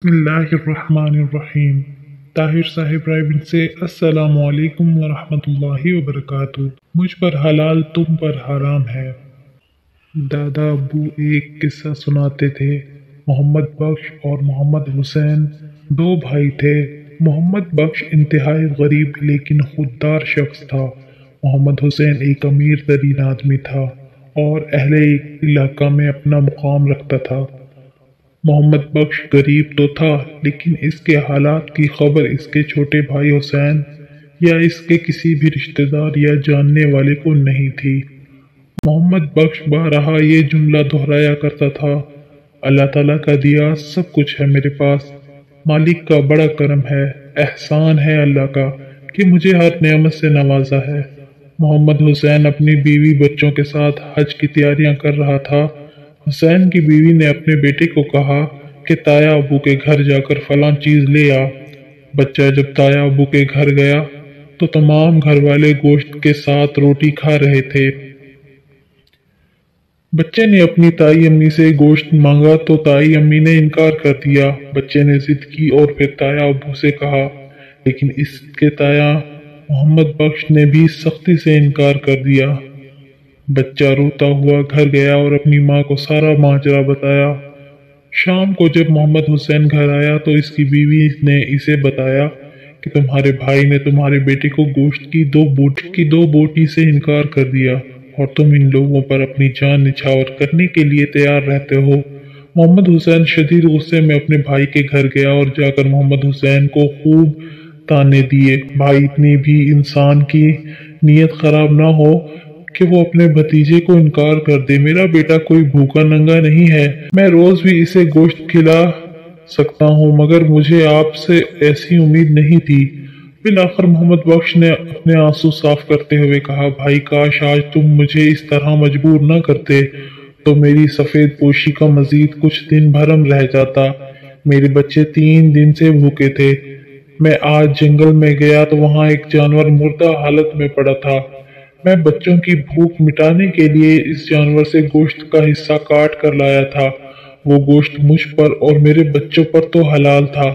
बिस्मिल्लाहिर्रहमानिर्रहीम। ताहिर साहिब रायबीन से अस्सलामु अलैकुम वरहमतुल्लाहि वबरकातुह। मुझ पर हलाल तुम पर हराम है। दादा अब्बू एक किस्सा सुनाते थे। मोहम्मद बख्श और मोहम्मद हुसैन दो भाई थे। मोहम्मद बख्श इंतहाई गरीब लेकिन खुददार शख्स था। मोहम्मद हुसैन एक अमीर तरीन आदमी था और अहले इलाका में अपना मुकाम रखता था। मोहम्मद बख्श गरीब तो था लेकिन इसके हालात की खबर इसके छोटे भाई हुसैन या इसके किसी भी रिश्तेदार या जानने वाले को नहीं थी। मोहम्मद बख्श बारहा ये जुमला दोहराया करता था, अल्लाह ताला का दिया सब कुछ है मेरे पास, मालिक का बड़ा करम है, एहसान है अल्लाह का कि मुझे हर नेमत से नवाजा है। मोहम्मद हुसैन अपनी बीवी बच्चों के साथ हज की तैयारियां कर रहा था। हुसैन की बीवी ने अपने बेटे को कहा कि ताया अबू के घर जाकर फलां चीज ले आ। बच्चा जब ताया अबू के घर गया तो तमाम घर वाले गोश्त के साथ रोटी खा रहे थे। बच्चे ने अपनी ताई अम्मी से गोश्त मांगा तो ताई अम्मी ने इनकार कर दिया। बच्चे ने जिद की और फिर ताया अबू से कहा, लेकिन इसके ताया मोहम्मद बख्श ने भी सख्ती से इनकार कर दिया। बच्चा रोता हुआ घर गया और अपनी माँ को सारा माजरा बताया। शाम को जब मोहम्मद हुसैन घर आया तो इसकी बीवी ने इसे बताया कि तुम्हारे भाई ने तुम्हारे बेटे को गोश्त की दो बोटी से इनकार कर दिया और तुम इन लोगों पर अपनी जान निछावर करने के लिए तैयार रहते हो। मोहम्मद हुसैन शदीद गुस्से में अपने भाई के घर गया और जाकर मोहम्मद हुसैन को खूब ताने दिए। भाई इतनी भी इंसान की नीयत खराब ना हो कि वो अपने भतीजे को इनकार कर दे। मेरा बेटा कोई भूखा नंगा नहीं है, मैं रोज भी इसे गोश्त खिला सकता हूँ, मगर मुझे आपसे ऐसी उम्मीद नहीं थी। फिर आखिर मोहम्मद बख्श ने अपने आंसू साफ करते हुए कहा, भाई काश आज तुम मुझे इस तरह मजबूर न करते तो मेरी सफेद पोशी का मजीद कुछ दिन भरम रह जाता। मेरे बच्चे 3 दिन से भूखे थे। मैं आज जंगल में गया तो वहाँ एक जानवर मुर्दा हालत में पड़ा था। मैं बच्चों की भूख मिटाने के लिए इस जानवर से गोश्त का हिस्सा काट कर लाया था। वो गोश्त मुझ पर और मेरे बच्चों पर तो हलाल था,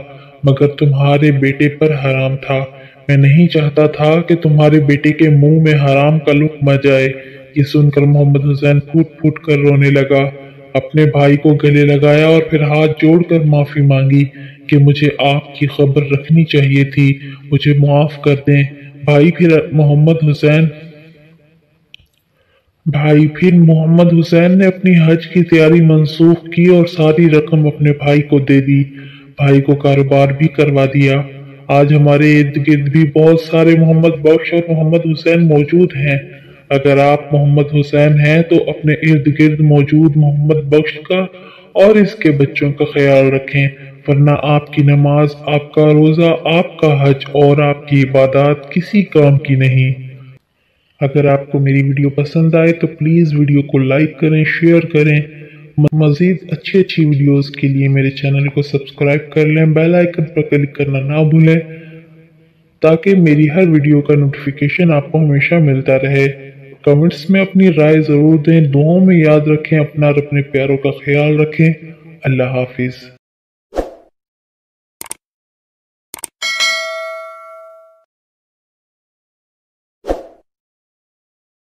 मगर तुम्हारे बेटे पर हराम था। मैं नहीं चाहता था कि तुम्हारे बेटे के मुंह में हराम का लुक्मा जाए। ये सुनकर मोहम्मद हुसैन फूट फूट कर रोने लगा। अपने भाई को गले लगाया और फिर हाथ जोड़कर माफी मांगी कि मुझे आपकी खबर रखनी चाहिए थी, मुझे माफ कर दें। फिर मोहम्मद हुसैन ने अपनी हज की तैयारी मंसूख की और सारी रकम अपने भाई को दे दी। भाई को कारोबार भी करवा दिया। आज हमारे इर्द गिर्द भी बहुत सारे मोहम्मद बख्श और मोहम्मद हुसैन मौजूद हैं। अगर आप मोहम्मद हुसैन हैं तो अपने इर्द गिर्द मौजूद मोहम्मद बख्श का और इसके बच्चों का ख्याल रखें, वरना आपकी नमाज, आपका रोजा, आपका हज और आपकी इबादत किसी काम की नहीं। अगर आपको मेरी वीडियो पसंद आए तो प्लीज़ वीडियो को लाइक करें, शेयर करें। मज़ीद अच्छी वीडियोस के लिए मेरे चैनल को सब्सक्राइब कर लें, बेल आइकन पर क्लिक करना ना भूलें ताकि मेरी हर वीडियो का नोटिफिकेशन आपको हमेशा मिलता रहे। कमेंट्स में अपनी राय ज़रूर दें, दुआओं में याद रखें अपना और अपने प्यारों का ख्याल रखें। अल्लाह हाफिज़।